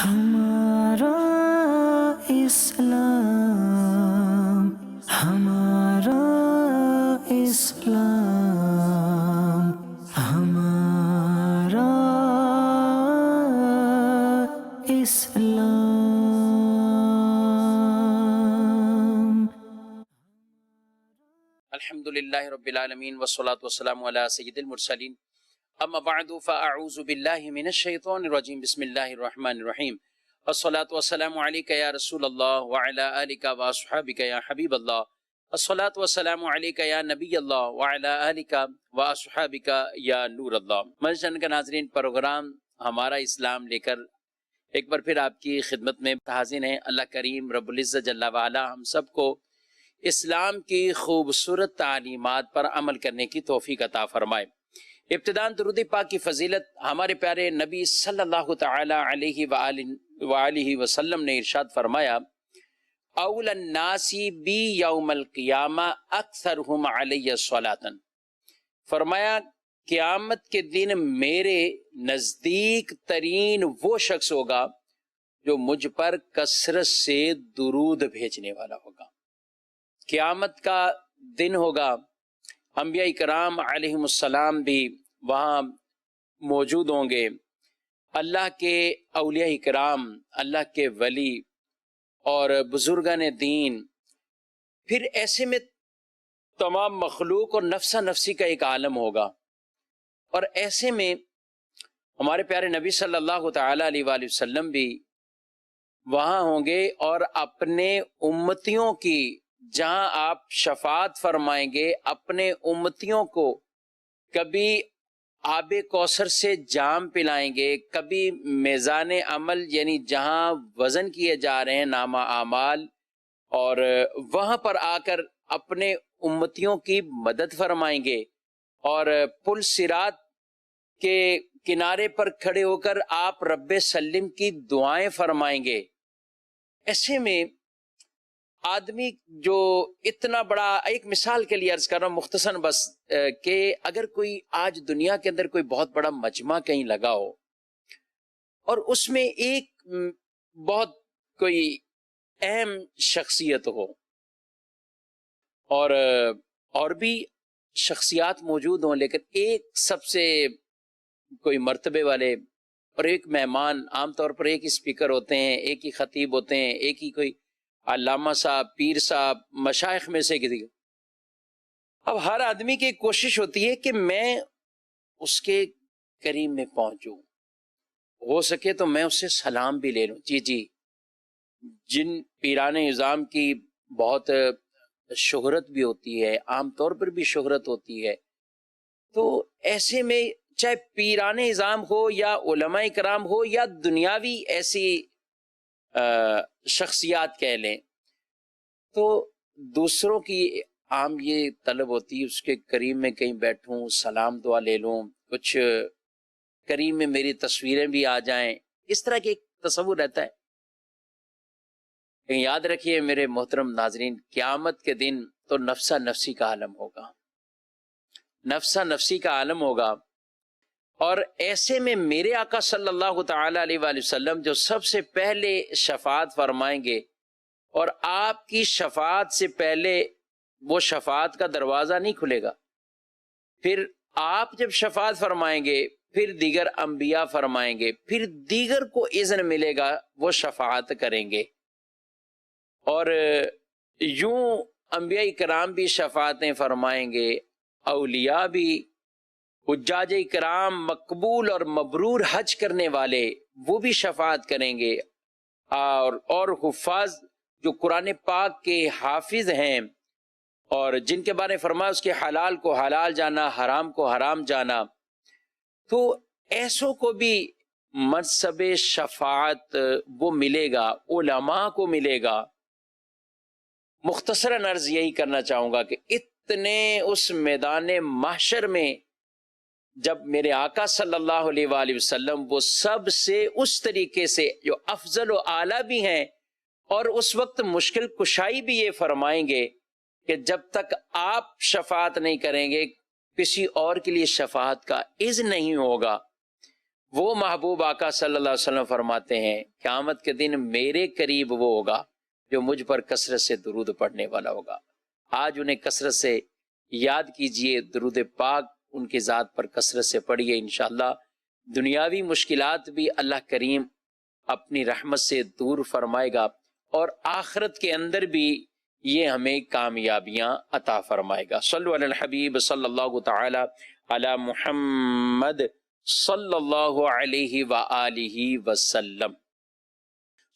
ہمارا اسلام، ہمارا اسلام، ہمارا اسلام۔ الحمدللہ رب العالمین والصلاة والسلام علی سید المرسلین، اما بعد فاعوذ باللہ من الشیطان الرجیم، بسم اللہ الرحمن الرحیم، الصلاة والسلام علیکہ یا رسول اللہ وعلی آلکہ واصحابکہ یا حبیب اللہ، الصلاة والسلام علیکہ یا نبی اللہ وعلی آلکہ واصحابکہ یا نور اللہ۔ منشن کا ناظرین، پروگرام ہمارا اسلام لے کر ایک بار پھر آپ کی خدمت میں حاضر ہیں۔ اللہ کریم رب العزت جل وعلا ہم سب کو اسلام کی خوبصورت تعلیمات پر عمل کرنے کی توفیق عطا فرمائے۔ ابتداً درود پاک کی فضیلت ہمارے پیارے نبی صلی اللہ تعالی علیہ وآلہ وسلم نے ارشاد فرمایا، اول الناس بی یوم القیامہ اکثرہم علی صلاۃ۔ فرمایا قیامت کے دن میرے نزدیک ترین وہ شخص ہوگا جو مجھ پر کثرت سے درود بھیجنے والا ہوگا۔ قیامت کا دن ہوگا، انبیاء کرام علیہم السلام بھی وہاں موجود ہوں گے، اللہ کے اولیاء کرام، اللہ کے ولی اور بزرگان دین، پھر ایسے میں تمام مخلوق اور نفسا نفسی کا ایک عالم ہوگا، اور ایسے میں ہمارے پیارے نبی صلی اللہ تعالی علیہ وآلہ وسلم بھی وہاں ہوں گے، اور اپنے امتیوں کی جہاں آپ شفاعت فرمائیں گے، اپنے امتیوں کو کبھی آب کوثر سے جام پلائیں گے، کبھی میزان عمل یعنی جہاں وزن کیے جا رہے ہیں نامہ اعمال، اور وہاں پر آ کر اپنے امتیوں کی مدد فرمائیں گے، اور پل صراط کے کنارے پر کھڑے ہو کر آپ رب سلم کی دعائیں فرمائیں گے۔ ایسے میں آدمی جو اتنا بڑا، ایک مثال کے لیے عرض کر رہا ہوں مختصر بس، کہ اگر کوئی آج دنیا کے اندر کوئی بہت بڑا مجمع کہیں لگا ہو، اور اس میں ایک بہت کوئی اہم شخصیت ہو، اور بھی شخصیات موجود ہوں، لیکن ایک سب سے کوئی مرتبے والے اور ایک مہمان، عام طور پر ایک اسپیکر ہوتے ہیں، ایک ہی خطیب ہوتے ہیں، ایک ہی کوئی علامہ صاحب، پیر صاحب، مشائخ میں سے کسی۔ اب ہر آدمی کی کوشش ہوتی ہے کہ میں اس کے قریب میں پہنچوں، ہو سکے تو میں اس سے سلام بھی لے لوں۔ جی جن پیران نظام کی بہت شہرت بھی ہوتی ہے، عام طور پر بھی شہرت ہوتی ہے، تو ایسے میں چاہے پیران نظام ہو یا علماء کرام ہو یا دنیاوی ایسی شخصیات کہہ لیں، تو دوسروں کی عام یہ طلب ہوتی ہے اس کے قریب میں کہیں بیٹھوں، سلام دعا لے لوں، کچھ قریب میں میری تصویریں بھی آ جائیں، اس طرح کے ایک تصور رہتا ہے۔ لیکن یاد رکھیے میرے محترم ناظرین، قیامت کے دن تو نفسا نفسی کا عالم ہوگا، نفسا نفسی کا عالم ہوگا، اور ایسے میں میرے آقا صلی اللہ تعالی علیہ وآلہ وسلم جو سب سے پہلے شفاعت فرمائیں گے، اور آپ کی شفاعت سے پہلے وہ شفاعت کا دروازہ نہیں کھلے گا، پھر آپ جب شفاعت فرمائیں گے پھر دیگر انبیاء فرمائیں گے، پھر دیگر کو اذن ملے گا، وہ شفاعت کریں گے، اور یوں انبیاء کرام بھی شفاعتیں فرمائیں گے، اولیاء بھی، حجاج کرام، مقبول اور مبرور حج کرنے والے وہ بھی شفاعت کریں گے، اور حفاظ جو قرآن پاک کے حافظ ہیں اور جن کے بارے میں فرمایا اس کے حلال کو حلال جانا، حرام کو حرام جانا، تو ایسوں کو بھی منصب شفاعت وہ ملے گا، علماء کو ملے گا۔ مختصراً عرض یہی کرنا چاہوں گا کہ اتنے اس میدان محشر میں جب میرے آقا صلی اللہ علیہ وآلہ وسلم وہ سب سے اس طریقے سے جو افضل و اعلیٰ بھی ہیں، اور اس وقت مشکل کشائی بھی یہ فرمائیں گے کہ جب تک آپ شفاعت نہیں کریں گے کسی اور کے لیے شفاعت کا اذن نہیں ہوگا، وہ محبوب آقا صلی اللہ علیہ وسلم فرماتے ہیں قیامت کے دن میرے قریب وہ ہوگا جو مجھ پر کثرت سے درود پڑھنے والا ہوگا۔ آج انہیں کثرت سے یاد کیجئے، درود پاک ان کی ذات پر کثرت سے پڑھیے، انشاءاللہ دنیاوی مشکلات بھی اللہ کریم اپنی رحمت سے دور فرمائے گا، اور آخرت کے اندر بھی یہ ہمیں کامیابیاں عطا فرمائے گا۔ صلو علی الحبیب صلی اللہ تعالی علی محمد صلی اللہ علیہ وآلہ وسلم۔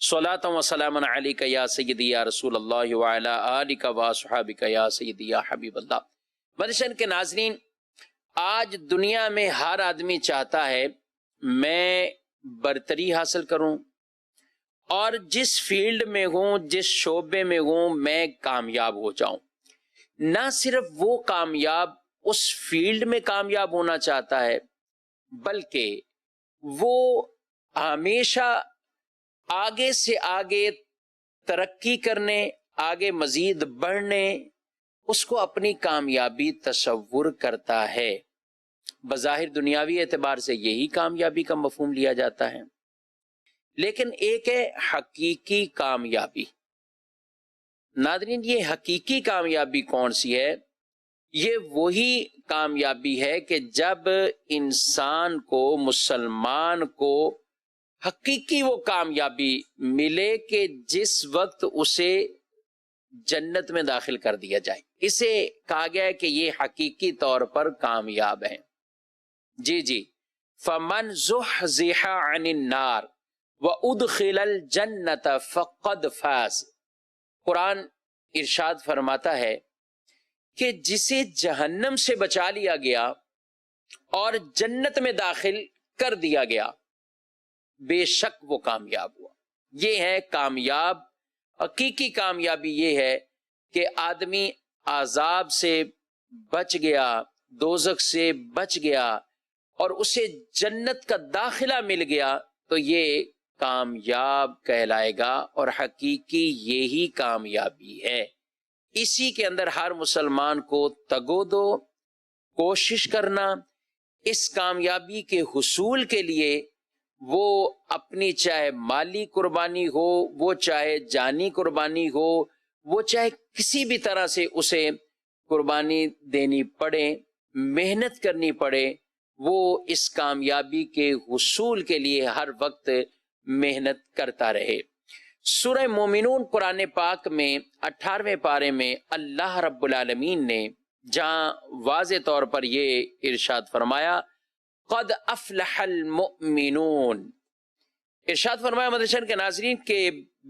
صلاۃ و سلام علیک یا سیدی یا رسول اللہ وعلی آلک و اصحابک یا سیدی یا حبیب اللہ۔ مدشن کے ناظرین، آج دنیا میں ہر آدمی چاہتا ہے میں برتری حاصل کروں، اور جس فیلڈ میں ہوں، جس شعبے میں ہوں، میں کامیاب ہو جاؤں۔ نہ صرف وہ کامیاب اس فیلڈ میں کامیاب ہونا چاہتا ہے، بلکہ وہ ہمیشہ آگے سے آگے ترقی کرنے، آگے مزید بڑھنے، اس کو اپنی کامیابی تصور کرتا ہے۔ بظاہر دنیاوی اعتبار سے یہی کامیابی کا مفہوم لیا جاتا ہے، لیکن ایک ہے حقیقی کامیابی۔ ناظرین، یہ حقیقی کامیابی کون سی ہے؟ یہ وہی کامیابی ہے کہ جب انسان کو، مسلمان کو حقیقی وہ کامیابی ملے کہ جس وقت اسے جنت میں داخل کر دیا جائے، اسے کہا گیا ہے کہ یہ حقیقی طور پر کامیاب ہیں۔ جی فمن زحزح عن النار وادخل الجنت فقد فاز۔ قرآن ارشاد فرماتا ہے کہ جسے جہنم سے بچا لیا گیا اور جنت میں داخل کر دیا گیا، بے شک وہ کامیاب ہوا۔ یہ ہے کامیاب، حقیقی کامیابی یہ ہے کہ آدمی عذاب سے بچ گیا، دوزخ سے بچ گیا، اور اسے جنت کا داخلہ مل گیا، تو یہ کامیاب کہلائے گا، اور حقیقی یہی کامیابی ہے۔ اسی کے اندر ہر مسلمان کو تگو دو، کوشش کرنا، اس کامیابی کے حصول کے لیے وہ اپنی چاہے مالی قربانی ہو، وہ چاہے جانی قربانی ہو، وہ چاہے کسی بھی طرح سے اسے قربانی دینی پڑے، محنت کرنی پڑے، وہ اس کامیابی کے حصول کے لیے ہر وقت محنت کرتا رہے۔ سورہ مومنون قرآن پاک میں 18ویں پارے میں اللہ رب العالمین نے جہاں واضح طور پر یہ ارشاد فرمایا قد افلح المؤمنون، ارشاد فرمایا مدرسین کے ناظرین کہ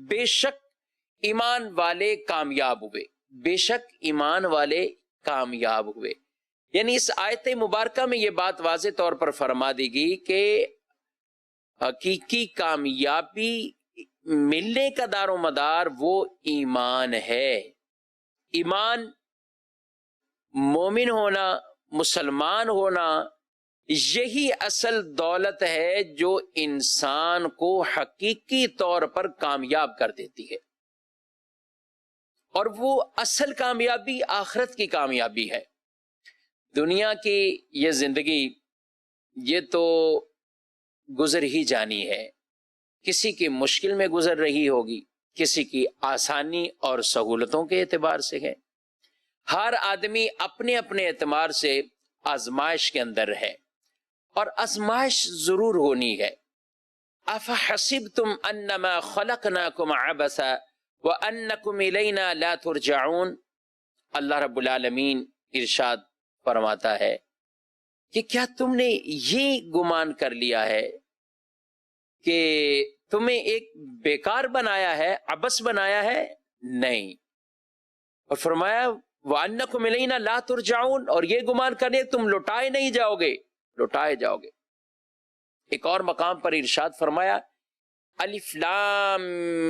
بے شک ایمان والے کامیاب ہوئے، بے شک ایمان والے کامیاب ہوئے۔ یعنی اس آیت مبارکہ میں یہ بات واضح طور پر فرما دی گئی کہ حقیقی کامیابی ملنے کا دار و مدار وہ ایمان ہے۔ ایمان، مومن ہونا، مسلمان ہونا، یہی اصل دولت ہے جو انسان کو حقیقی طور پر کامیاب کر دیتی ہے، اور وہ اصل کامیابی آخرت کی کامیابی ہے۔ دنیا کی یہ زندگی یہ تو گزر ہی جانی ہے، کسی کی مشکل میں گزر رہی ہوگی، کسی کی آسانی اور سہولتوں کے اعتبار سے ہے۔ ہر آدمی اپنے اپنے اعتبار سے آزمائش کے اندر ہے، اور آزمائش ضرور ہونی ہے۔ افحسبتم انما خلقناکم عبثا وانکم الینا لا ترجعون، اللہ رب العالمین ارشاد فرماتا ہے کہ کیا تم نے یہ گمان کر لیا ہے کہ تمہیں ایک بیکار بنایا ہے، عبث بنایا ہے؟ نہیں۔ اور فرمایا وَأَنَّكُمْ إِلَيْنَا لَا تُرْجَعُونَ، اور یہ گمان کرنے تم لوٹائے نہیں جاؤ گے، لوٹائے جاؤ گے۔ ایک اور مقام پر ارشاد فرمایا الف لام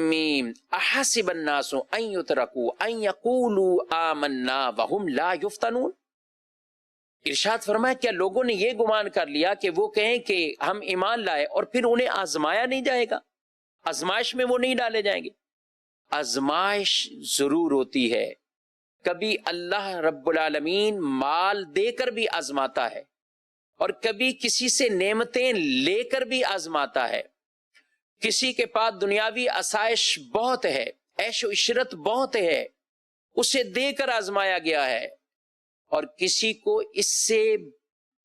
میم احسب الناس ان يتركوا ان يقولوا آمنا وهم لا يفتنون، ارشاد فرمایا کیا لوگوں نے یہ گمان کر لیا کہ وہ کہیں کہ ہم ایمان لائے اور پھر انہیں آزمایا نہیں جائے گا، آزمائش میں وہ نہیں ڈالے جائیں گے؟ آزمائش ضرور ہوتی ہے، کبھی اللہ رب العالمین مال دے کر بھی آزماتا ہے، اور کبھی کسی سے نعمتیں لے کر بھی آزماتا ہے. کسی کے پاس دنیاوی آسائش بہت ہے، عیش و عشرت بہت ہے، اسے دے کر آزمایا گیا ہے. اور کسی کو اس سے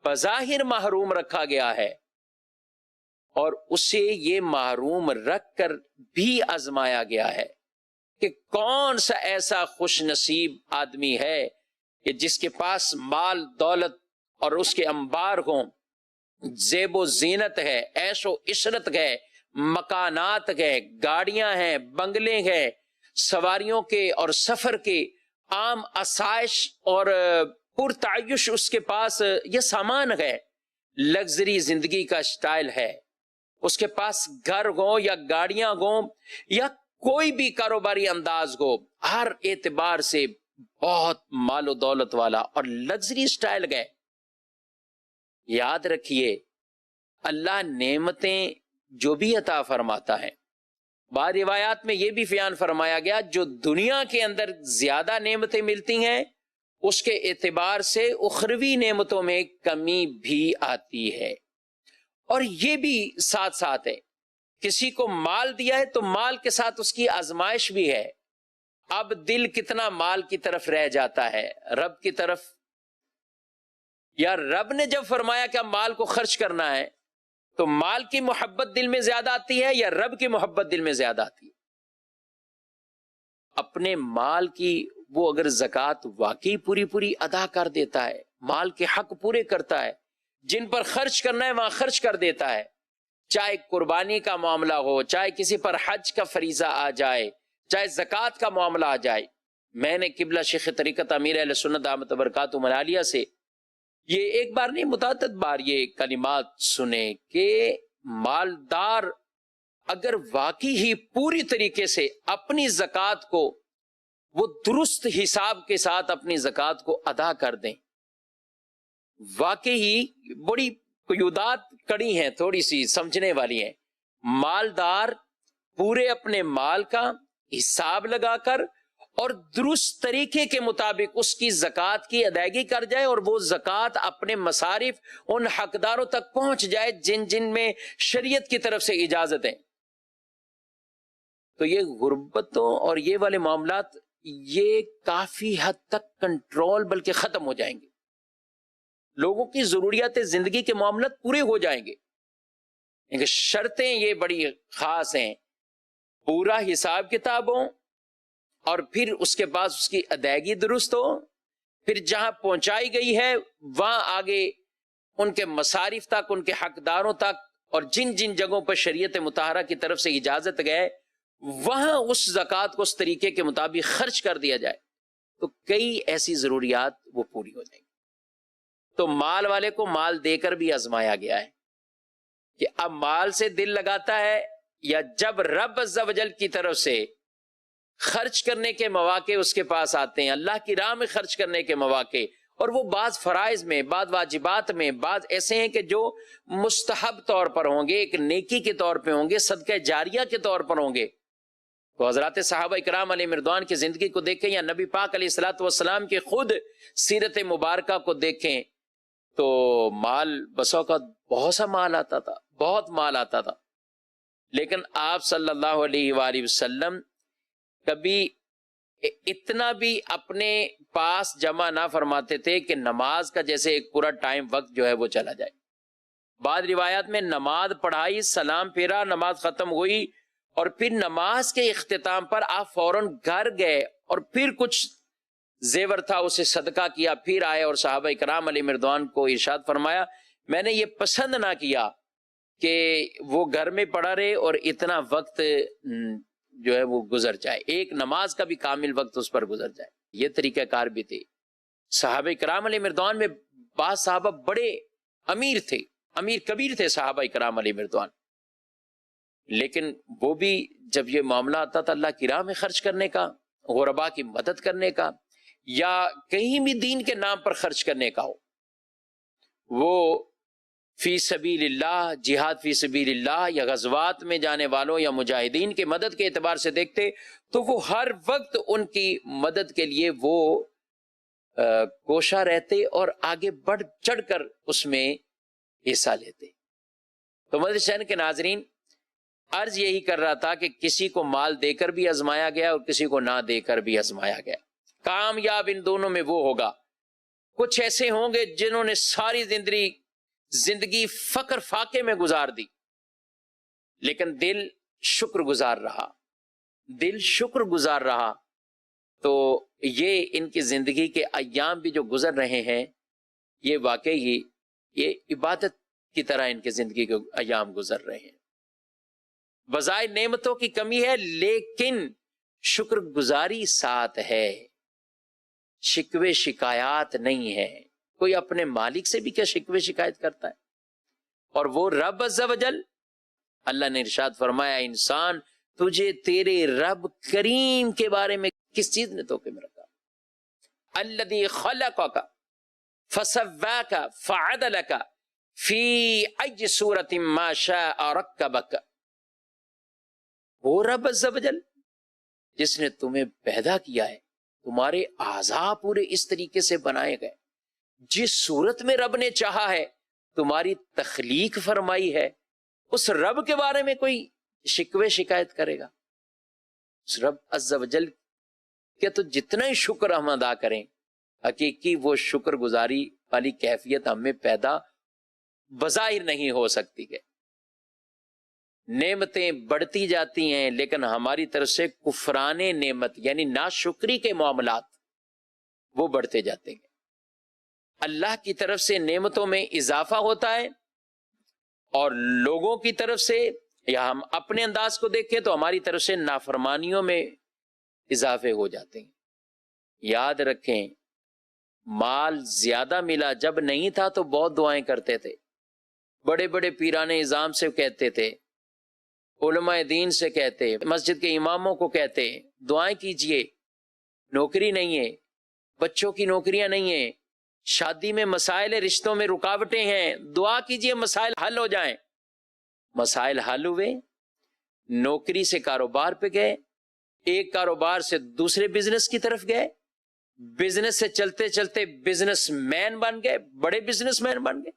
بظاہر محروم رکھا گیا ہے اور اسے یہ محروم رکھ کر بھی آزمایا گیا ہے کہ کون سا ایسا خوش نصیب آدمی ہے کہ جس کے پاس مال دولت اور اس کے انبار ہوں، زیب و زینت ہے، عیش و عشرت ہے، مکانات ہے، گاڑیاں ہیں، بنگلے ہیں، سواریوں کے اور سفر کے عام آسائش اور پرتعیش اس کے پاس یہ سامان ہے، لگژری زندگی کا سٹائل ہے. اس کے پاس گھر ہو یا گاڑیاں ہوں یا کوئی بھی کاروباری انداز ہو، ہر اعتبار سے بہت مال و دولت والا اور لگژری سٹائل گئے. یاد رکھیے اللہ نعمتیں جو بھی عطا فرماتا ہے، بعض روایات میں یہ بھی بیان فرمایا گیا جو دنیا کے اندر زیادہ نعمتیں ملتی ہیں اس کے اعتبار سے اخروی نعمتوں میں کمی بھی آتی ہے. اور یہ بھی ساتھ ساتھ ہے، کسی کو مال دیا ہے تو مال کے ساتھ اس کی آزمائش بھی ہے. اب دل کتنا مال کی طرف رہ جاتا ہے رب کی طرف، یا رب نے جب فرمایا کہ اب مال کو خرچ کرنا ہے تو مال کی محبت دل میں زیادہ آتی ہے یا رب کی محبت دل میں زیادہ آتی ہے؟ اپنے مال کی وہ اگر زکوٰۃ واقعی پوری پوری ادا کر دیتا ہے، مال کے حق پورے کرتا ہے، جن پر خرچ کرنا ہے وہاں خرچ کر دیتا ہے، چاہے قربانی کا معاملہ ہو، چاہے کسی پر حج کا فریضہ آ جائے، چاہے زکوٰۃ کا معاملہ آ جائے. میں نے قبلہ شیخ طریقت امیر اہل سنت دامت برکاتہ ملالیہ سے یہ ایک بار نہیں متعدد بار یہ کلمات سنے کہ مالدار اگر واقعی ہی پوری طریقے سے اپنی زکوٰۃ کو وہ درست حساب کے ساتھ اپنی زکوٰۃ کو ادا کر دیں، واقعی بڑی قیودات کڑی ہیں، تھوڑی سی سمجھنے والی ہیں. مالدار پورے اپنے مال کا حساب لگا کر اور درست طریقے کے مطابق اس کی زکوٰۃ کی ادائیگی کر جائے اور وہ زکوٰۃ اپنے مصارف ان حقداروں تک پہنچ جائے جن جن میں شریعت کی طرف سے اجازت ہے، تو یہ غربتوں اور یہ والے معاملات یہ کافی حد تک کنٹرول بلکہ ختم ہو جائیں گے. لوگوں کی ضروریات زندگی کے معاملات پورے ہو جائیں گے. کیونکہ شرطیں یہ بڑی خاص ہیں، پورا حساب کتاب ہو اور پھر اس کے بعد اس کی ادائیگی درست ہو، پھر جہاں پہنچائی گئی ہے وہاں آگے ان کے مصارف تک، ان کے حقداروں تک اور جن جن جگہوں پر شریعت مطہرہ کی طرف سے اجازت گئے وہاں اس زکوٰۃ کو اس طریقے کے مطابق خرچ کر دیا جائے تو کئی ایسی ضروریات وہ پوری ہو جائیں گی. تو مال والے کو مال دے کر بھی آزمایا گیا ہے کہ اب مال سے دل لگاتا ہے یا جب رب عز و جل کی طرف سے خرچ کرنے کے مواقع اس کے پاس آتے ہیں، اللہ کی راہ میں خرچ کرنے کے مواقع، اور وہ بعض فرائض میں، بعض واجبات میں، بعض ایسے ہیں کہ جو مستحب طور پر ہوں گے، ایک نیکی کے طور پہ ہوں گے، صدقہ جاریہ کے طور پر ہوں گے. تو حضرات صحابہ کرام علیہ مردوان کی زندگی کو دیکھیں یا نبی پاک علیہ الصلوۃ والسلام کے خود سیرت مبارکہ کو دیکھیں تو مال بسوں کا بہت سا مال آتا تھا، بہت مال آتا تھا، لیکن آپ صلی اللہ علیہ وآلہ وسلم کبھی اتنا بھی اپنے پاس جمع نہ فرماتے تھے کہ نماز کا جیسے ایک پورا ٹائم وقت جو ہے وہ چلا جائے. بعض روایات میں نماز پڑھائی، سلام پھیرا، نماز ختم ہوئی اور پھر نماز کے اختتام پر آپ فوراً گھر گئے اور پھر کچھ زیور تھا اسے صدقہ کیا، پھر آئے اور صحابہ کرام علیہ مردوان کو ارشاد فرمایا میں نے یہ پسند نہ کیا کہ وہ گھر میں پڑا رہے اور اتنا وقت جو ہے وہ گزر جائے، ایک نماز کا بھی کامل وقت اس پر گزر جائے. یہ طریقہ کار بھی تھے. صحابہ کرام علیہ مردوان میں بعض صحابہ بڑے امیر تھے، امیر کبیر تھے صحابہ کرام علیہ مردوان، لیکن وہ بھی جب یہ معاملہ آتا تھا اللہ کی راہ میں خرچ کرنے کا، غرباء کی مدد کرنے کا یا کہیں بھی دین کے نام پر خرچ کرنے کا ہو، وہ فی سبیل اللہ، جہاد فی سبیل اللہ یا غزوات میں جانے والوں یا مجاہدین کی مدد کے اعتبار سے دیکھتے تو وہ ہر وقت ان کی مدد کے لیے وہ کوشاں رہتے اور آگے بڑھ چڑھ کر اس میں حصہ لیتے. تو مدرسہ چینل کے ناظرین، عرض یہی کر رہا تھا کہ کسی کو مال دے کر بھی آزمایا گیا اور کسی کو نہ دے کر بھی آزمایا گیا. کامیاب ان دونوں میں وہ ہوگا. کچھ ایسے ہوں گے جنہوں نے ساری زندگی فقر فاقے میں گزار دی، لیکن دل شکر گزار رہا. تو یہ ان کی زندگی کے ایام بھی جو گزر رہے ہیں، یہ واقعی یہ عبادت کی طرح ان کی زندگی کے ایام گزر رہے ہیں. بظاہر نعمتوں کی کمی ہے، لیکن شکر گزاری ساتھ ہے، شکوے شکایات نہیں ہے. کوئی اپنے مالک سے بھی کیا شکوے شکایت کرتا ہے؟ اور وہ رب عز و جل، اللہ نے ارشاد فرمایا انسان تجھے تیرے رب کریم کے بارے میں کس چیز نے توقع میں رکھا؟ الذی خلقک فسواک فعدلک فی ای صورت ما شاء رکبک. وہ رب عز و جل جس نے تمہیں پیدا کیا ہے، تمہارے اعضاء پورے اس طریقے سے بنائے گئے، جس صورت میں رب نے چاہا ہے تمہاری تخلیق فرمائی ہے. اس رب کے بارے میں کوئی شکوے شکایت کرے گا؟ اس رب عز و جل کہ تو جتنا ہی شکر ہم ادا کریں، حقیقی وہ شکر گزاری والی کیفیت ہم میں پیدا بظاہر نہیں ہو سکتی. ہے نعمتیں بڑھتی جاتی ہیں، لیکن ہماری طرف سے کفران نعمت یعنی ناشکری کے معاملات وہ بڑھتے جاتے ہیں. اللہ کی طرف سے نعمتوں میں اضافہ ہوتا ہے، اور لوگوں کی طرف سے یا ہم اپنے انداز کو دیکھیں تو ہماری طرف سے نافرمانیوں میں اضافے ہو جاتے ہیں. یاد رکھیں، مال زیادہ ملا جب نہیں تھا تو بہت دعائیں کرتے تھے. بڑے بڑے پیران اعظام سے کہتے تھے، علماء دین سے کہتے، مسجد کے اماموں کو کہتے دعائیں کیجئے. نوکری نہیں ہے، بچوں کی نوکریاں نہیں ہیں، شادی میں مسائل، رشتوں میں رکاوٹیں ہیں، دعا کیجئے مسائل حل ہو جائیں. مسائل حل ہوئے، نوکری سے کاروبار پہ گئے، ایک کاروبار سے دوسرے بزنس کی طرف گئے، بزنس سے چلتے چلتے بزنس مین بن گئے، بڑے بزنس مین بن گئے.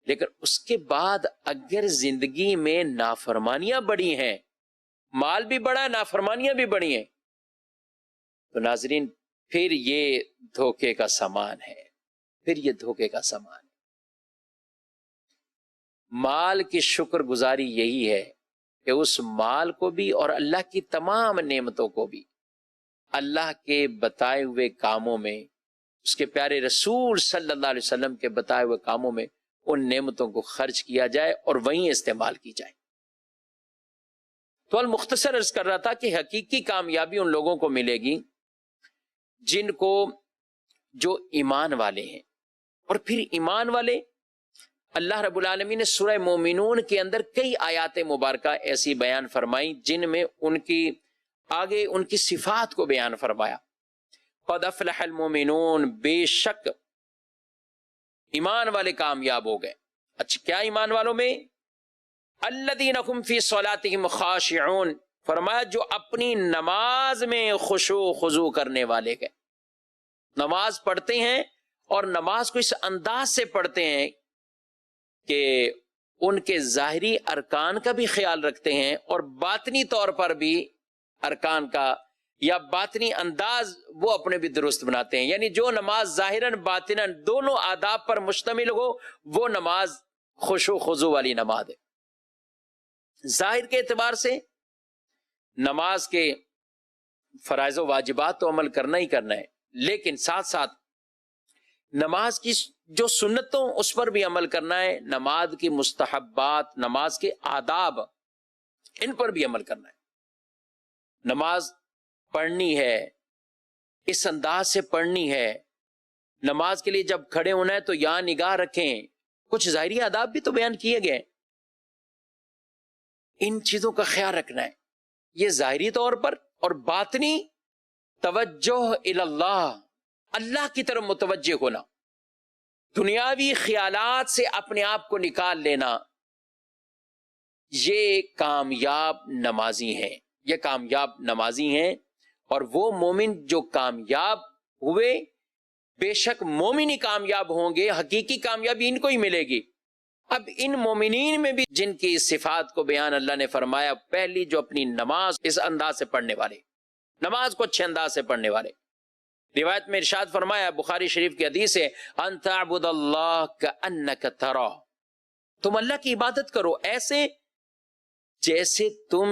لیکن اس کے بعد اگر زندگی میں نافرمانیاں بڑی ہیں، مال بھی بڑا ہے، نافرمانیاں بھی بڑی ہیں، تو ناظرین پھر یہ دھوکے کا سامان ہے. مال کی شکر گزاری یہی ہے کہ اس مال کو بھی اور اللہ کی تمام نعمتوں کو بھی اللہ کے بتائے ہوئے کاموں میں، اس کے پیارے رسول صلی اللہ علیہ وسلم کے بتائے ہوئے کاموں میں ان نعمتوں کو خرچ کیا جائے اور وہیں استعمال کی جائے. تو المختصر عرض کر رہا تھا کہ حقیقی کامیابی ان لوگوں کو ملے گی جن کو جو ایمان والے ہیں. اور پھر ایمان والے اللہ رب العالمین نے سورہ مومنون کے اندر کئی آیات مبارکہ ایسی بیان فرمائی جن میں ان کی آگے ان کی صفات کو بیان فرمایا. قد افلح المومنون، بے شک ایمان والے کامیاب ہو گئے. اچھا کیا ایمان والوں میں؟ الذین هم فی صلاتهم خاشعون، فرمایا جو اپنی نماز میں خشوع و خضوع کرنے والے گئے. نماز پڑھتے ہیں اور نماز کو اس انداز سے پڑھتے ہیں کہ ان کے ظاہری ارکان کا بھی خیال رکھتے ہیں اور باطنی طور پر بھی ارکان کا یا باطنی انداز وہ اپنے بھی درست بناتے ہیں. یعنی جو نماز ظاہراً باطناً دونوں آداب پر مشتمل ہو وہ نماز خشوع و خضوع والی نماز ہے. ظاہر کے اعتبار سے نماز کے فرائض و واجبات تو عمل کرنا ہی کرنا ہے، لیکن ساتھ ساتھ نماز کی جو سنتوں اس پر بھی عمل کرنا ہے، نماز کی مستحبات، نماز کے آداب ان پر بھی عمل کرنا ہے. نماز پڑھنی ہے، اس انداز سے پڑھنی ہے. نماز کے لیے جب کھڑے ہونا ہے تو یہاں نگاہ رکھیں. کچھ ظاہری آداب بھی تو بیان کیے گئے، ان چیزوں کا خیال رکھنا ہے. یہ ظاہری طور پر، اور باطنی توجہ اللہ، اللہ کی طرف متوجہ ہونا، دنیاوی خیالات سے اپنے آپ کو نکال لینا. یہ کامیاب نمازی ہیں، یہ کامیاب نمازی ہیں. اور وہ مومن جو کامیاب ہوئے، بے شک مومن ہی کامیاب ہوں گے، حقیقی کامیابی ان کو ہی ملے گی. اب ان مومنین میں بھی جن کی صفات کو بیان اللہ نے فرمایا، پہلی جو اپنی نماز اس انداز سے پڑھنے والے، نماز کو اچھے انداز سے پڑھنے والے، روایت میں ارشاد فرمایا، بخاری شریف کی حدیث ہے، ان تعبد اللہ کأنک ترا، تم اللہ کی عبادت کرو ایسے جیسے تم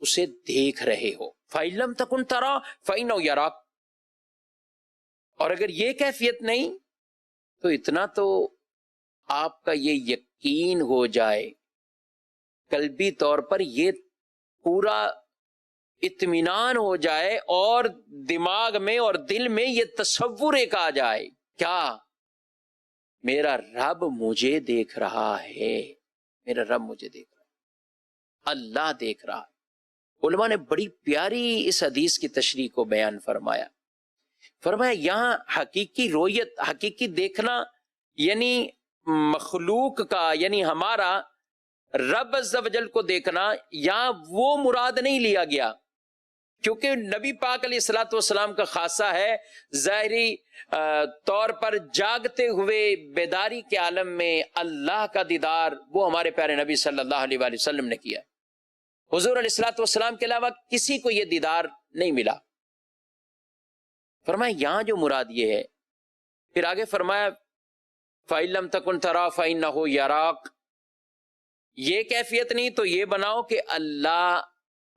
اسے دیکھ رہے ہو، فَإِن لَمْ تَكُنْ تَرَا فَإِنَّهُ يَرَاكَ، اور اگر یہ کیفیت نہیں تو اتنا تو آپ کا یہ یقین ہو جائے، قلبی طور پر یہ پورا اطمینان ہو جائے اور دماغ میں اور دل میں یہ تصور ایک آ جائے، کیا میرا رب مجھے دیکھ رہا ہے، میرا رب مجھے دیکھ رہا ہے، اللہ دیکھ رہا ہے۔ علماء نے بڑی پیاری اس حدیث کی تشریح کو بیان فرمایا، فرمایا یہاں حقیقی رویت، حقیقی دیکھنا یعنی مخلوق کا، یعنی ہمارا رب عز و جل کو دیکھنا، یہاں وہ مراد نہیں لیا گیا، کیونکہ نبی پاک علیہ الصلوۃ والسلام کا خاصہ ہے ظاہری طور پر جاگتے ہوئے بیداری کے عالم میں اللہ کا دیدار، وہ ہمارے پیارے نبی صلی اللہ علیہ وآلہ وسلم نے کیا، حضور علیہ الصلوۃ والسلام کے علاوہ کسی کو یہ دیدار نہیں ملا۔ فرمایا یہاں جو مراد یہ ہے، پھر آگے فرمایا فَإِن لَمْ تَكُنْ تَرَا فَإِنَّهُ يَرَاكَ، یہ کیفیت نہیں تو یہ بناؤ کہ اللہ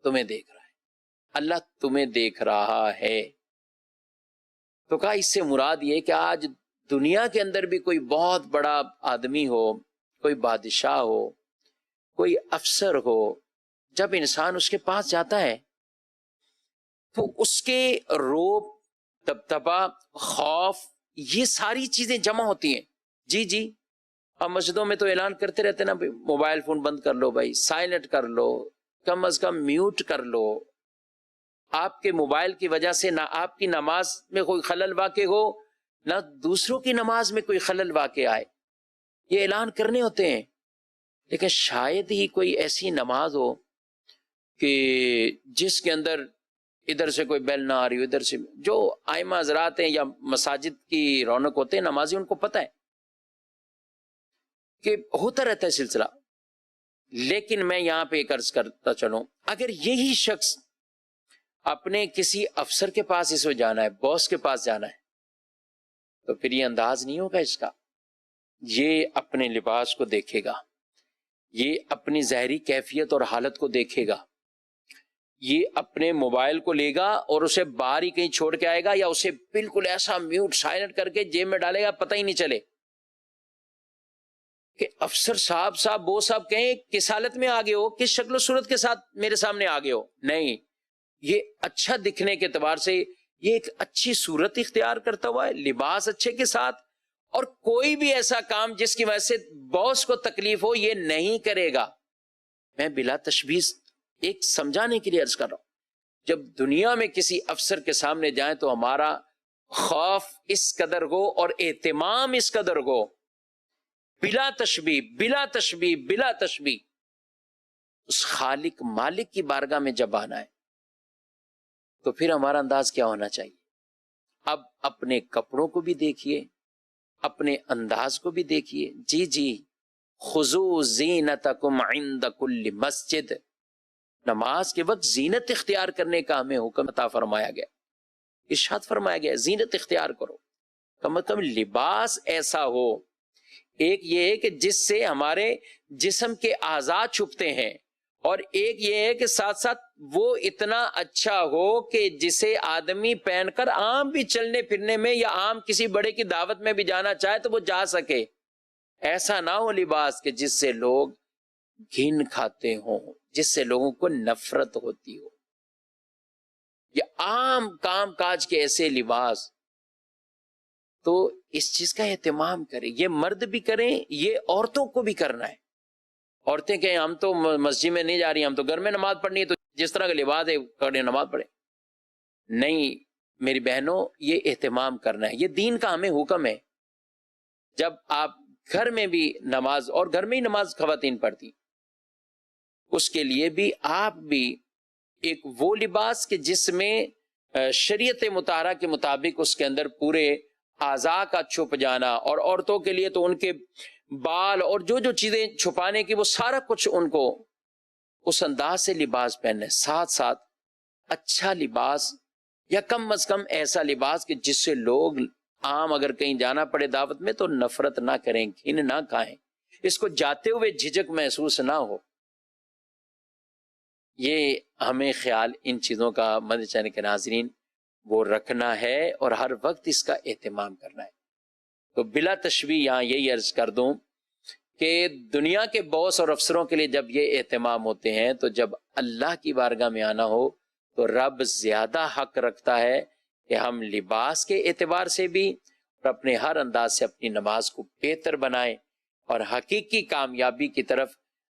تمہیں دیکھ رہا ہے، اللہ تمہیں دیکھ رہا ہے۔ تو کہا اس سے مراد یہ کہ آج دنیا کے اندر بھی کوئی بہت بڑا آدمی ہو، کوئی بادشاہ ہو، کوئی افسر ہو، جب انسان اس کے پاس جاتا ہے تو اس کے روب، دبدبا، خوف، یہ ساری چیزیں جمع ہوتی ہیں۔ جی جی، اب مسجدوں میں تو اعلان کرتے رہتے نا، موبائل فون بند کر لو بھائی، سائلنٹ کر لو، کم از کم میوٹ کر لو، آپ کے موبائل کی وجہ سے نہ آپ کی نماز میں کوئی خلل واقع ہو، نہ دوسروں کی نماز میں کوئی خلل واقع آئے، یہ اعلان کرنے ہوتے ہیں۔ لیکن شاید ہی کوئی ایسی نماز ہو کہ جس کے اندر ادھر سے کوئی بیل نہ آ رہی ہو، ادھر سے، جو ائمہ حضرات ہیں یا مساجد کی رونق ہوتے ہیں نمازی، ان کو پتہ ہے کہ ہوتا رہتا ہے سلسلہ۔ لیکن میں یہاں پہ ایک عرض کرتا چلوں، اگر یہی شخص اپنے کسی افسر کے پاس اس کو جانا ہے، باس کے پاس جانا ہے، تو پھر یہ انداز نہیں ہوگا اس کا، یہ اپنے لباس کو دیکھے گا، یہ اپنی ظاہری کیفیت اور حالت کو دیکھے گا، یہ اپنے موبائل کو لے گا اور اسے باہر ہی کہیں چھوڑ کے آئے گا، یا اسے بالکل ایسا میوٹ سائلنٹ کر کے جیب میں ڈالے گا، پتہ ہی نہیں چلے کہ افسر صاحب وہ صاحب کہیں کس حالت میں آگے ہو، کس شکل و صورت کے ساتھ میرے سامنے آگے ہو۔ نہیں، یہ اچھا دکھنے کے اعتبار سے یہ ایک اچھی صورت اختیار کرتا ہوا ہے، لباس اچھے کے ساتھ، اور کوئی بھی ایسا کام جس کی وجہ سے باس کو تکلیف ہو یہ نہیں کرے گا۔ میں بلا تشبیہ ایک سمجھانے کے لیے عرض کر رہا ہوں، جب دنیا میں کسی افسر کے سامنے جائیں تو ہمارا خوف اس قدر ہو اور اہتمام اس قدر ہو، بلا تشبیہ بلا تشبیہ بلا تشبیہ، اس خالق مالک کی بارگاہ میں جب آنا ہے تو پھر ہمارا انداز کیا ہونا چاہیے؟ اب اپنے کپڑوں کو بھی دیکھیے، اپنے انداز کو بھی دیکھیے۔ جی جی، خذوا زینتکم عند کل مسجد، نماز کے وقت زینت اختیار کرنے کا ہمیں حکم عطا فرمایا گیا، ارشاد فرمایا گیا زینت اختیار کرو، کم از کم لباس ایسا ہو۔ ایک یہ ہے کہ جس سے ہمارے جسم کے اعضاء چھپتے ہیں، اور ایک یہ ہے کہ ساتھ ساتھ وہ اتنا اچھا ہو کہ جسے آدمی پہن کر عام بھی چلنے پھرنے میں یا عام کسی بڑے کی دعوت میں بھی جانا چاہے تو وہ جا سکے۔ ایسا نہ ہو لباس کہ جس سے لوگ گھن کھاتے ہوں، جس سے لوگوں کو نفرت ہوتی ہو، یا عام کام کاج کے ایسے لباس۔ تو اس چیز کا اہتمام کریں، یہ مرد بھی کریں، یہ عورتوں کو بھی کرنا ہے۔ عورتیں کہیں ہم تو مسجد میں نہیں جا رہی، ہم تو گھر میں نماز پڑھنی ہے، تو جس طرح کا لباس ہے کریں، نماز پڑھیں۔ نہیں میری بہنوں، یہ اہتمام کرنا ہے، یہ دین کا ہمیں حکم ہے۔ جب آپ گھر میں بھی نماز، اور گھر میں ہی نماز خواتین پڑھتی، اس کے لیے بھی آپ بھی ایک وہ لباس کہ جس میں شریعت مطہرہ کے مطابق اس کے اندر پورے اعضاء کا چھپ جانا، اور عورتوں کے لیے تو ان کے بال اور جو جو چیزیں چھپانے کی، وہ سارا کچھ ان کو اس انداز سے لباس پہننا ہے، ساتھ ساتھ اچھا لباس یا کم از کم ایسا لباس کہ جس سے لوگ عام اگر کہیں جانا پڑے دعوت میں تو نفرت نہ کریں، گھن نہ کھائیں، اس کو جاتے ہوئے جھجک محسوس نہ ہو۔ یہ ہمیں خیال ان چیزوں کا مدنی چینل کے ناظرین وہ رکھنا ہے اور ہر وقت اس کا اہتمام کرنا ہے۔ تو بلا تشبیہ یہاں یہی عرض کر دوں کہ دنیا کے باس اور افسروں کے لیے جب یہ اہتمام ہوتے ہیں تو جب اللہ کی بارگاہ میں آنا ہو تو رب زیادہ حق رکھتا ہے کہ ہم لباس کے اعتبار سے بھی اور اپنے ہر انداز سے اپنی نماز کو بہتر بنائیں اور حقیقی کامیابی کی طرف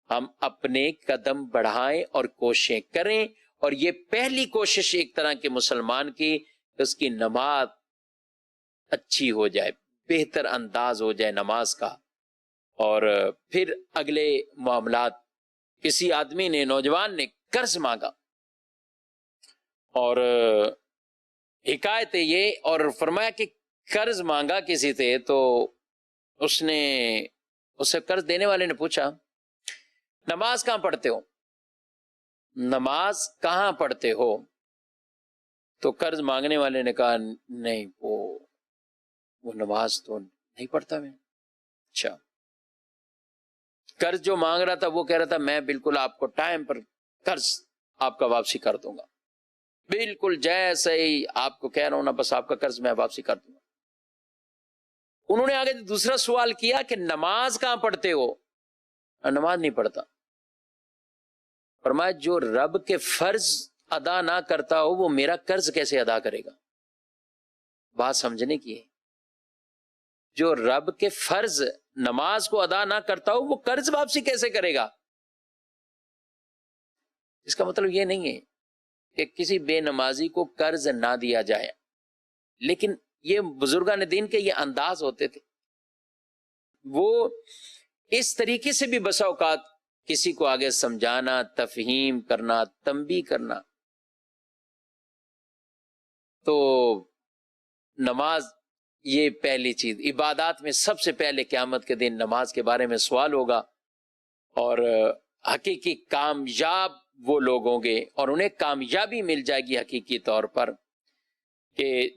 ہم اپنے قدم بڑھائیں اور کوششیں کریں۔ اور یہ پہلی کوشش ایک طرح کے مسلمان کی کہ اس کی نماز اچھی ہو جائے، بہتر انداز ہو جائے نماز کا، اور پھر اگلے معاملات۔ کسی آدمی نے، نوجوان نے قرض مانگا اور حکایت یہ، اور فرمایا کہ قرض مانگا کسی سے تو اس سے قرض دینے والے نے پوچھا نماز کہاں پڑھتے ہو، نماز کہاں پڑھتے ہو؟ تو قرض مانگنے والے نے کہا نہیں، وہ نماز تو نہیں پڑھتا میں۔ اچھا، قرض جو مانگ رہا تھا وہ کہہ رہا تھا میں بالکل آپ کو ٹائم پر قرض آپ کا واپسی کر دوں گا، بالکل جیسے ہی آپ کو کہہ رہا ہوں نا بس آپ کا قرض میں واپسی کر دوں گا۔ انہوں نے آگے دوسرا سوال کیا کہ نماز کہاں پڑھتے ہو؟ نماز نہیں پڑھتا۔ فرمایا جو رب کے فرض ادا نہ کرتا ہو وہ میرا قرض کیسے ادا کرے گا؟ بات سمجھنے کی ہے، جو رب کے فرض نماز کو ادا نہ کرتا ہو وہ قرض واپسی کیسے کرے گا؟ اس کا مطلب یہ نہیں ہے کہ کسی بے نمازی کو قرض نہ دیا جائے، لیکن یہ بزرگان دین کے یہ انداز ہوتے تھے، وہ اس طریقے سے بھی بسا اوقات کسی کو آگے سمجھانا، تفہیم کرنا، تنبیہ کرنا۔ تو نماز یہ پہلی چیز، عبادات میں سب سے پہلے قیامت کے دن نماز کے بارے میں سوال ہوگا، اور حقیقی کامیاب وہ لوگ ہوں گے اور انہیں کامیابی مل جائے گی حقیقی طور پر کہ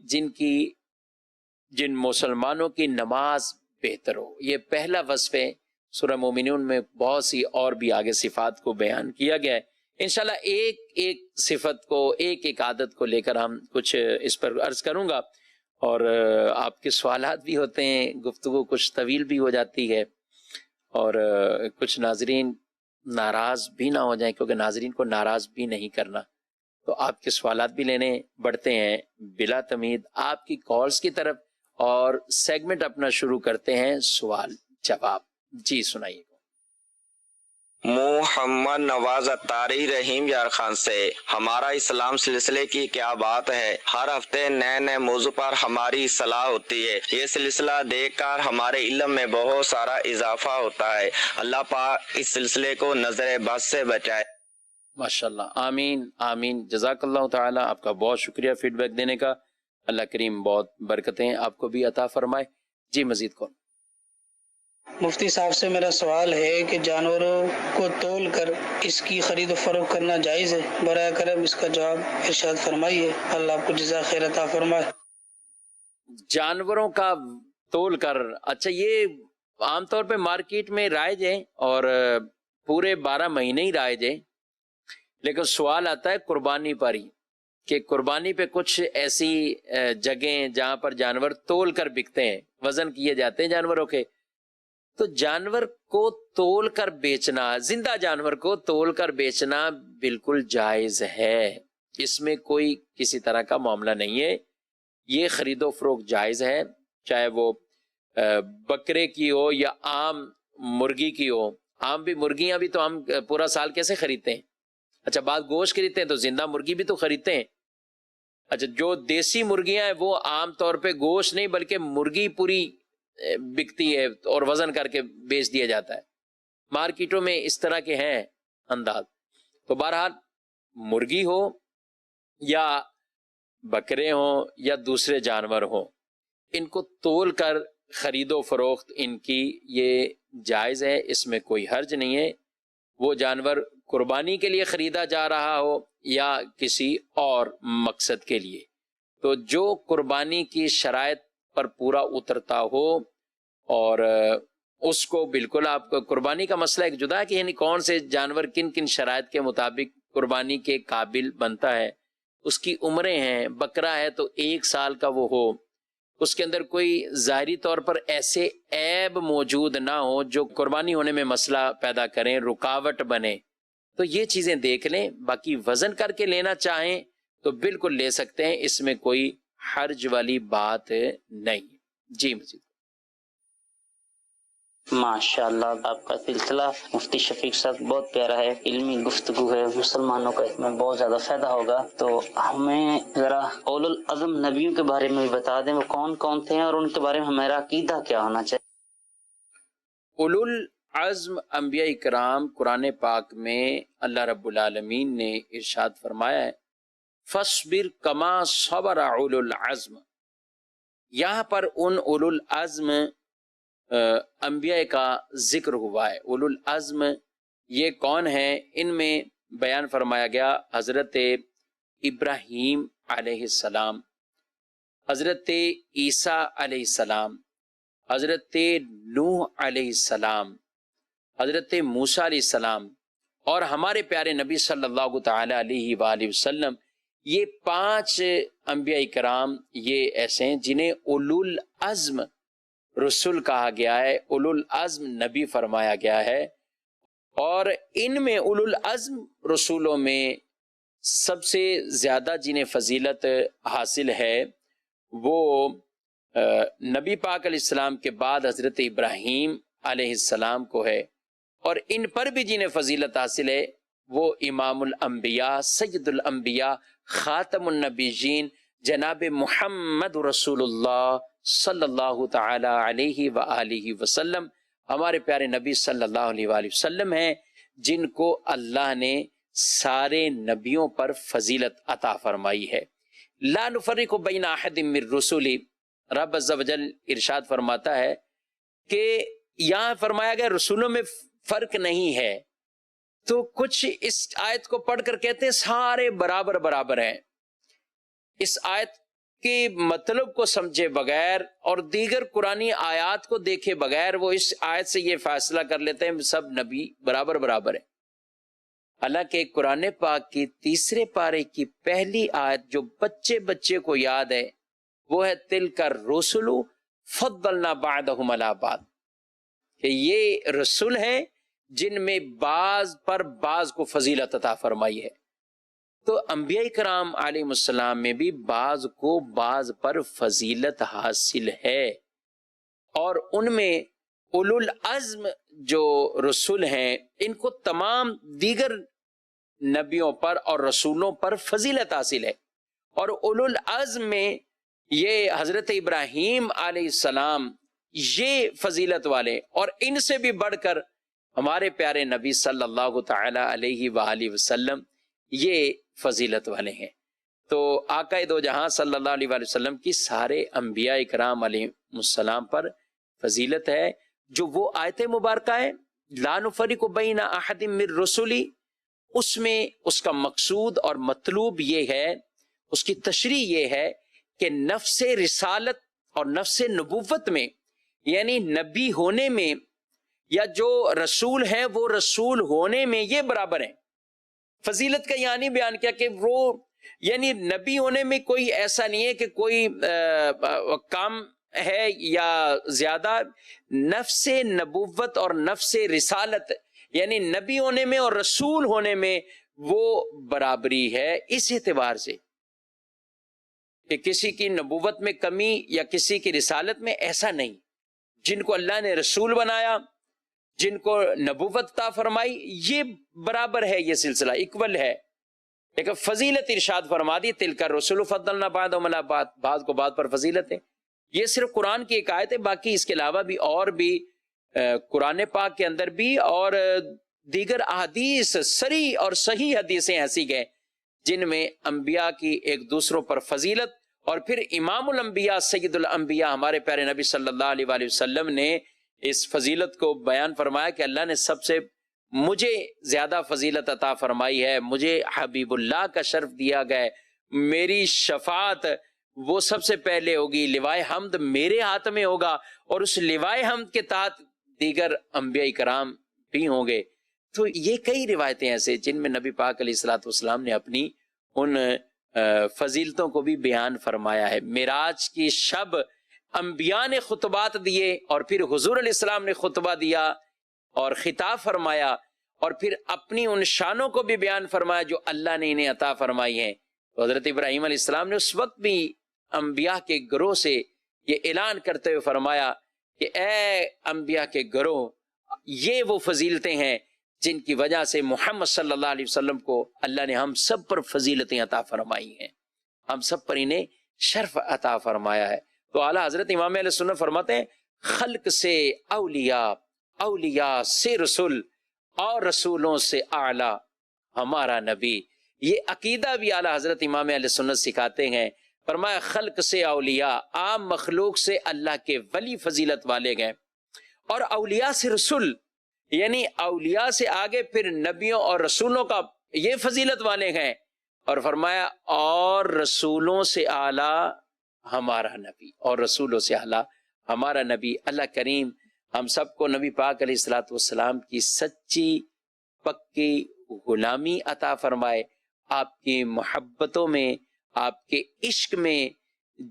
جن مسلمانوں کی نماز بہتر ہو۔ یہ پہلا وصف ہے۔ سورہ مومنون میں بہت سی اور بھی آگے صفات کو بیان کیا گیا ہے۔ انشاءاللہ ایک ایک صفت کو، ایک ایک عادت کو لے کر ہم کچھ اس پر عرض کروں گا، اور آپ کے سوالات بھی ہوتے ہیں، گفتگو کچھ طویل بھی ہو جاتی ہے، اور کچھ ناظرین ناراض بھی نہ ہو جائیں، کیونکہ ناظرین کو ناراض بھی نہیں کرنا۔ تو آپ کے سوالات بھی لینے بڑھتے ہیں بلا تمہید آپ کی کالز کی طرف، اور سیگمنٹ اپنا شروع کرتے ہیں سوال جواب۔ جی سنائیے۔ محمد نواز اتاری رحیم یار خان سے، ہمارا اسلام سلسلے کی کیا بات ہے؟ ہر ہفتے نئے نئے موضوع پر ہماری اصلاح ہوتی ہے، یہ سلسلہ دیکھ کر ہمارے علم میں بہت سارا اضافہ ہوتا ہے۔ اللہ پاک اس سلسلے کو نظر بد سے بچائے۔ ماشاءاللہ، آمین آمین، جزاک اللہ تعالیٰ، آپ کا بہت شکریہ فیڈ بیک دینے کا۔ اللہ کریم بہت برکتیں آپ کو بھی عطا فرمائے۔ جی مزید کون؟ مفتی صاحب سے میرا سوال ہے کہ جانوروں کو تول کر اس کی خرید و فروخت کرنا جائز ہے؟ برائے کرم اس کا جواب ارشاد فرمائیے، اللہ آپ کو جزا خیر عطا فرمائے۔ جانوروں کا تول کر، اچھا یہ عام طور پہ مارکیٹ میں رائج ہے اور پورے 12 مہینے ہی رائج ہے، لیکن سوال آتا ہے قربانی پر ہی، کہ قربانی پہ کچھ ایسی جگہیں جہاں پر جانور تول کر بکتے ہیں، وزن کیے جاتے ہیں جانوروں کے، تو جانور کو تول کر بیچنا، زندہ جانور کو تول کر بیچنا بالکل جائز ہے، اس میں کوئی کسی طرح کا معاملہ نہیں ہے، یہ خرید و فروخت جائز ہے، چاہے وہ بکرے کی ہو یا عام مرغی کی ہو۔ عام بھی مرغیاں بھی تو ہم پورا سال کیسے خریدتے ہیں؟ اچھا بعض گوشت خریدتے ہیں تو زندہ مرغی بھی تو خریدتے ہیں۔ اچھا جو دیسی مرغیاں ہیں وہ عام طور پہ گوشت نہیں بلکہ مرغی پوری بکتی ہے اور وزن کر کے بیچ دیا جاتا ہے، مارکیٹوں میں اس طرح کے ہیں انداز۔ تو بہرحال مرغی ہو یا بکرے ہوں یا دوسرے جانور ہوں، ان کو تول کر خرید و فروخت ان کی یہ جائز ہے، اس میں کوئی حرج نہیں ہے، وہ جانور قربانی کے لیے خریدا جا رہا ہو یا کسی اور مقصد کے لیے۔ تو جو قربانی کی شرائط پر پورا اترتا ہو اور اس کو بالکل آپ کو قربانی کا مسئلہ ایک جدا ہے کہ یعنی کون سے جانور کن کن شرائط کے مطابق قربانی کے قابل بنتا ہے، اس کی عمریں ہیں، بکرا ہے تو 1 سال کا وہ ہو، اس کے اندر کوئی ظاہری طور پر ایسے عیب موجود نہ ہو جو قربانی ہونے میں مسئلہ پیدا کریں، رکاوٹ بنے، تو یہ چیزیں دیکھ لیں۔ باقی وزن کر کے لینا چاہیں تو بالکل لے سکتے ہیں، اس میں کوئی حرج والی بات نہیں۔ جی مزید ماشاءاللہ آپ کا سلسلہ مفتی شفیق صاحب بہت پیارا ہے، علمی گفتگو ہے، مسلمانوں کا اس میں بہت زیادہ فائدہ ہوگا۔ تو ہمیں ذرا اولو العزم نبیوں کے بارے میں بھی بتا دیں، وہ کون کون تھے اور ان کے بارے میں ہمارا عقیدہ کیا ہونا چاہیے؟ اولو العزم انبیاء کرام قرآن پاک میں اللہ رب العالمین نے ارشاد فرمایا ہے فَاصْبِرْ كَمَا صَبَرَ اولو العزم۔ یہاں پر ان اولو العزم انبیاء کا ذکر ہوا ہے۔ اولو العزم یہ کون ہیں؟ ان میں بیان فرمایا گیا حضرت ابراہیم علیہ السلام، حضرت عیسیٰ علیہ السلام، حضرت نوح علیہ السلام، حضرت موسیٰ علیہ السلام اور ہمارے پیارے نبی صلی اللہ تعالی علیہ وآلہ وسلم۔ یہ 5 انبیاء کرام یہ ایسے ہیں جنہیں اولو العزم رسول کہا گیا ہے، اولو العزم نبی فرمایا گیا ہے۔ اور ان میں اولو العزم رسولوں میں سب سے زیادہ جنہیں فضیلت حاصل ہے وہ نبی پاک علیہ السلام کے بعد حضرت ابراہیم علیہ السلام کو ہے، اور ان پر بھی جنہیں فضیلت حاصل ہے وہ امام الانبیاء، سید الانبیاء، خاتم النبیین جناب محمد رسول اللہ صلی اللہ تعالی علیہ وآلہ وسلم، ہمارے پیارے نبی صلی اللہ علیہ وآلہ وسلم ہیں، جن کو اللہ نے سارے نبیوں پر فضیلت عطا فرمائی ہے۔ لا نفرق بین احد من رسولی، رب عز و جل ارشاد فرماتا ہے کہ یہاں فرمایا گیا رسولوں میں فرق نہیں ہے، تو کچھ اس آیت کو پڑھ کر کہتے ہیں سارے برابر برابر ہیں۔ اس آیت کے مطلب کو سمجھے بغیر اور دیگر قرآنی آیات کو دیکھے بغیر وہ اس آیت سے یہ فیصلہ کر لیتے ہیں سب نبی برابر برابر ہیں۔ حالانکہ قرآن پاک کی 3 پارے کی پہلی آیت جو بچے کو یاد ہے وہ ہے تِلْکَ الرُّسُلُ فَضَّلْنَا بَعْضَهُمْ عَلَىٰ بَعْضٍ، کہ یہ رسول ہیں جن میں بعض پر بعض کو فضیلت عطا فرمائی ہے۔ تو انبیاء کرام علیہ السلام میں بھی بعض کو بعض پر فضیلت حاصل ہے، اور ان میں اولو العزم جو رسول ہیں ان کو تمام دیگر نبیوں پر اور رسولوں پر فضیلت حاصل ہے، اور اولو العزم میں یہ حضرت ابراہیم علیہ السلام یہ فضیلت والے، اور ان سے بھی بڑھ کر ہمارے پیارے نبی صلی اللہ تعالی علیہ وآلہ وسلم یہ فضیلت والے ہیں۔ تو آقا دو جہاں صلی اللہ علیہ وآلہ وسلم کی سارے انبیاء کرام علیہ السلام پر فضیلت ہے، جو وہ آیت مبارکہ ہے لا نفرق بین احد من رسلی، اس میں اس کا مقصود اور مطلوب یہ ہے، اس کی تشریح یہ ہے کہ نفس رسالت اور نفس نبوت میں، یعنی نبی ہونے میں یا جو رسول ہیں وہ رسول ہونے میں یہ برابر ہیں۔ فضیلت کا یعنی بیان کیا کہ وہ یعنی نبی ہونے میں کوئی ایسا نہیں ہے کہ کوئی کام ہے یا زیادہ، نفس نبوت اور نفس رسالت یعنی نبی ہونے میں اور رسول ہونے میں وہ برابری ہے، اس اعتبار سے کہ کسی کی نبوت میں کمی یا کسی کی رسالت میں ایسا نہیں۔ جن کو اللہ نے رسول بنایا، جن کو نبوت عطا فرمائی، یہ برابر ہے، یہ سلسلہ ایکول ہے۔ لیکن فضیلت ارشاد فرما دی تلک الرسل فضلنا بعضهم علی بعض، بعض کو بعض پر فضیلت ہے۔ یہ صرف قرآن کی ایک آیت ہے، باقی اس کے علاوہ بھی اور بھی قرآن پاک کے اندر بھی اور دیگر احادیث صریح اور صحیح حدیثیں ایسی گئے جن میں انبیاء کی ایک دوسروں پر فضیلت، اور پھر امام الانبیاء سید الانبیاء ہمارے پیارے نبی صلی اللہ علیہ وآلہ وسلم نے اس فضیلت کو بیان فرمایا کہ اللہ نے سب سے مجھے زیادہ فضیلت عطا فرمائی ہے، مجھے حبیب اللہ کا شرف دیا گیا ہے، میری شفاعت وہ سب سے پہلے ہوگی، لوائے حمد میرے ہاتھ میں ہوگا، اور اس لوائے حمد کے تحت دیگر انبیاء کرام بھی ہوں گے۔ تو یہ کئی روایتیں ایسے جن میں نبی پاک علیہ الصلوۃ والسلام نے اپنی ان فضیلتوں کو بھی بیان فرمایا ہے۔ معراج کی شب انبیاء نے خطبات دیے، اور پھر حضور علیہ السلام نے خطبہ دیا اور خطاب فرمایا، اور پھر اپنی ان شانوں کو بھی بیان فرمایا جو اللہ نے انہیں عطا فرمائی ہیں۔ تو حضرت ابراہیم علیہ السلام نے اس وقت بھی انبیاء کے گروہ سے یہ اعلان کرتے ہوئے فرمایا کہ اے انبیاء کے گروہ، یہ وہ فضیلتیں ہیں جن کی وجہ سے محمد صلی اللہ علیہ وسلم کو اللہ نے ہم سب پر فضیلتیں عطا فرمائی ہیں، ہم سب پر انہیں شرف عطا فرمایا ہے۔ تو اعلیٰ حضرت امام علیہ سنت فرماتے ہیں خلق سے اولیاء، اولیاء سے رسول، اور رسولوں سے اعلیٰ ہمارا نبی۔ یہ عقیدہ بھی اعلیٰ حضرت امام علیہ سنت سکھاتے ہیں۔ فرمایا خلق سے اولیاء، عام مخلوق سے اللہ کے ولی فضیلت والے گئے، اور اولیاء سے رسول، یعنی اولیاء سے آگے پھر نبیوں اور رسولوں کا یہ فضیلت والے ہیں، اور فرمایا اور رسولوں سے اعلیٰ ہمارا نبی، اور رسولوں سے اعلیٰ ہمارا نبی۔ اللہ کریم ہم سب کو نبی پاک علیہ الصلوۃ والسلام کی سچی پکی غلامی عطا فرمائے، آپ کی محبتوں میں، آپ کے عشق میں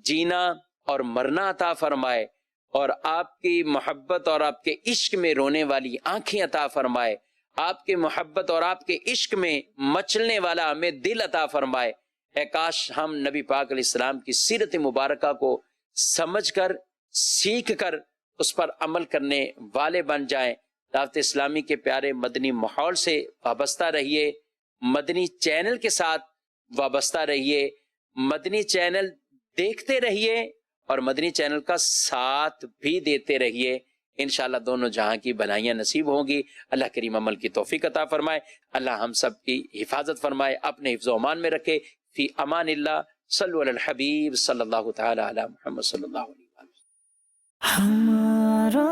جینا اور مرنا عطا فرمائے، اور آپ کی محبت اور آپ کے عشق میں رونے والی آنکھیں عطا فرمائے، آپ کے محبت اور آپ کے عشق میں مچلنے والا ہمیں دل عطا فرمائے۔ اے کاش ہم نبی پاک علیہ السلام کی سیرت مبارکہ کو سمجھ کر، سیکھ کر اس پر عمل کرنے والے بن جائیں۔ دعوت اسلامی کے پیارے مدنی ماحول سے وابستہ رہیے، مدنی چینل کے ساتھ وابستہ رہیے، مدنی چینل دیکھتے رہیے، اور مدنی چینل کا ساتھ بھی دیتے رہیے۔ انشاءاللہ دونوں جہاں کی بھلائیاں نصیب ہوں گی۔ اللہ کریم عمل کی توفیق عطا فرمائے، اللہ ہم سب کی حفاظت فرمائے، اپنے حفظ و امان میں رکھے۔ فی امان اللہ، صلو علی الحبیب صلی اللہ تعالی علی محمد صلی اللہ علیہ وسلم۔ ہمارا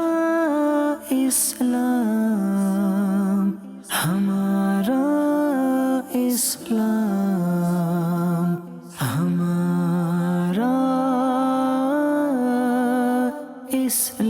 اسلام، ہمارا اسلام، ہمارا اسلام۔